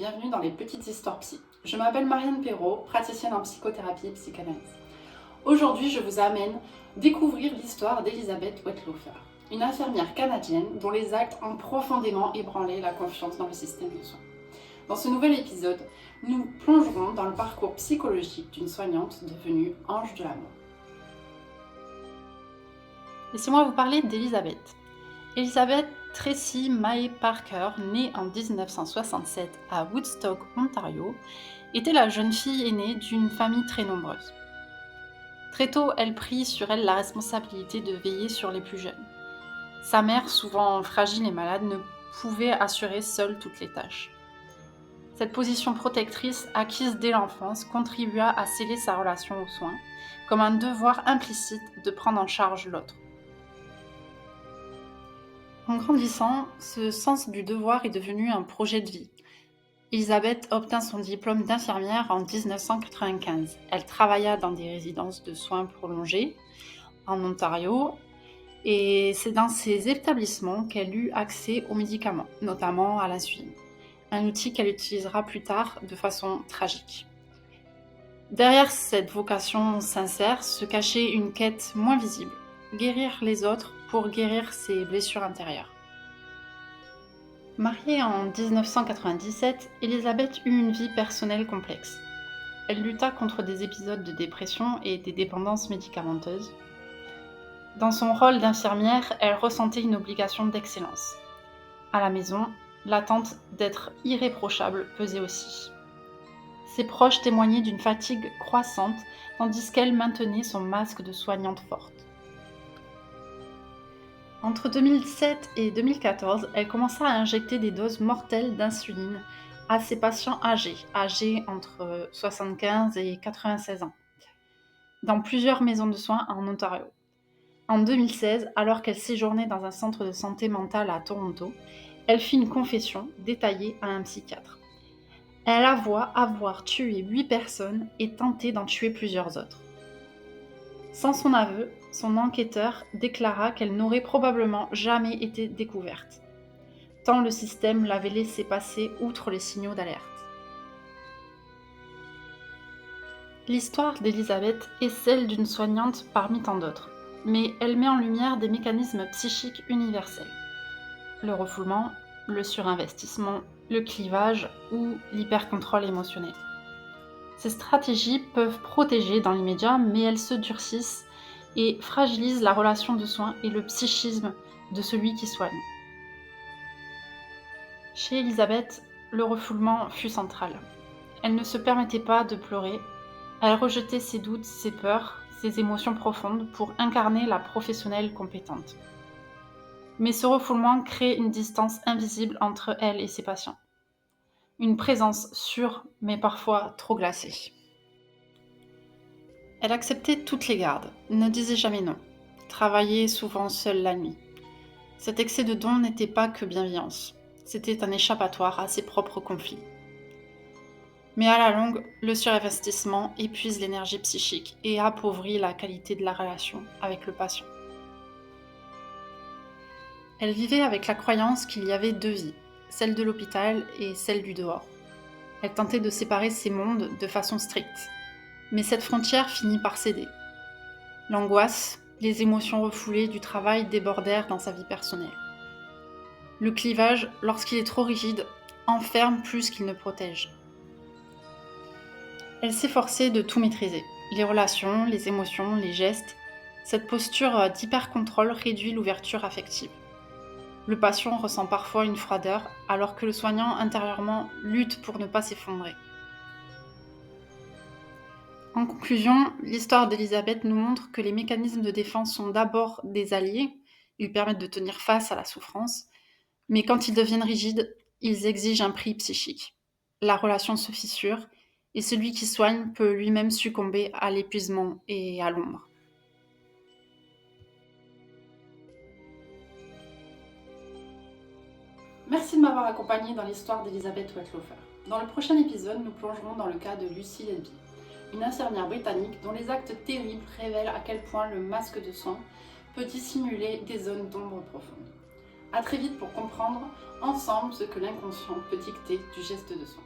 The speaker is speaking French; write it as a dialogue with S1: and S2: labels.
S1: bienvenue dans les petites histoires psy. Je m'appelle Marianne Perrault, praticienne en psychothérapie et psychanalyse. Aujourd'hui, je vous amène découvrir l'histoire d'Elizabeth Wettlaufer, une infirmière canadienne dont les actes ont profondément ébranlé la confiance dans le système de soins. Dans ce nouvel épisode, nous plongerons dans le parcours psychologique d'une soignante devenue ange de la mort. Laissez-moi vous parler d'Elizabeth. Elizabeth Tracy Mae Parker, née en 1967 à Woodstock, Ontario, était la jeune fille aînée d'une famille très nombreuse. Très tôt, elle prit sur elle la responsabilité de veiller sur les plus jeunes. Sa mère, souvent fragile et malade, ne pouvait assurer seule toutes les tâches. Cette position protectrice, acquise dès l'enfance, contribua à sceller sa relation aux soins, comme un devoir implicite de prendre en charge l'autre. En grandissant, ce sens du devoir est devenu un projet de vie. Elizabeth obtint son diplôme d'infirmière en 1995. Elle travailla dans des résidences de soins prolongés en Ontario et c'est dans ces établissements qu'elle eut accès aux médicaments, notamment à l'insuline, un outil qu'elle utilisera plus tard de façon tragique. Derrière cette vocation sincère se cachait une quête moins visible, guérir les autres pour guérir ses blessures intérieures. Mariée en 1997, Elizabeth eut une vie personnelle complexe. Elle lutta contre des épisodes de dépression et des dépendances médicamenteuses. Dans son rôle d'infirmière, elle ressentait une obligation d'excellence. À la maison, l'attente d'être irréprochable pesait aussi. Ses proches témoignaient d'une fatigue croissante, tandis qu'elle maintenait son masque de soignante forte. Entre 2007 et 2014, elle commença à injecter des doses mortelles d'insuline à ses patients âgés entre 75 et 96 ans, dans plusieurs maisons de soins en Ontario. En 2016, alors qu'elle séjournait dans un centre de santé mentale à Toronto, elle fit une confession détaillée à un psychiatre. Elle avoua avoir tué 8 personnes et tenté d'en tuer plusieurs autres. Sans son aveu, son enquêteur déclara qu'elle n'aurait probablement jamais été découverte, tant le système l'avait laissé passer outre les signaux d'alerte. L'histoire d'Elizabeth est celle d'une soignante parmi tant d'autres, mais elle met en lumière des mécanismes psychiques universels. Le refoulement, le surinvestissement, le clivage ou l'hypercontrôle émotionnel. Ces stratégies peuvent protéger dans l'immédiat, mais elles se durcissent et fragilisent la relation de soins et le psychisme de celui qui soigne. Chez Elizabeth, le refoulement fut central. Elle ne se permettait pas de pleurer, elle rejetait ses doutes, ses peurs, ses émotions profondes pour incarner la professionnelle compétente. Mais ce refoulement crée une distance invisible entre elle et ses patients. Une présence sûre, mais parfois trop glacée. Elle acceptait toutes les gardes, ne disait jamais non, travaillait souvent seule la nuit. Cet excès de don n'était pas que bienveillance, c'était un échappatoire à ses propres conflits. Mais à la longue, le surinvestissement épuise l'énergie psychique et appauvrit la qualité de la relation avec le patient. Elle vivait avec la croyance qu'il y avait deux vies, celle de l'hôpital et celle du dehors. Elle tentait de séparer ces mondes de façon stricte. Mais cette frontière finit par céder. L'angoisse, les émotions refoulées du travail débordèrent dans sa vie personnelle. Le clivage, lorsqu'il est trop rigide, enferme plus qu'il ne protège. Elle s'efforçait de tout maîtriser, les relations, les émotions, les gestes. Cette posture d'hyper-contrôle réduit l'ouverture affective. Le patient ressent parfois une froideur, alors que le soignant intérieurement lutte pour ne pas s'effondrer. En conclusion, l'histoire d'Elizabeth nous montre que les mécanismes de défense sont d'abord des alliés, ils permettent de tenir face à la souffrance, mais quand ils deviennent rigides, ils exigent un prix psychique. La relation se fissure, et celui qui soigne peut lui-même succomber à l'épuisement et à l'ombre. Merci de m'avoir accompagnée dans l'histoire d'Elizabeth Wettlaufer. Dans le prochain épisode, nous plongerons dans le cas de Lucy Letby, une infirmière britannique dont les actes terribles révèlent à quel point le masque de soins peut dissimuler des zones d'ombre profondes. A très vite pour comprendre ensemble ce que l'inconscient peut dicter du geste de soin.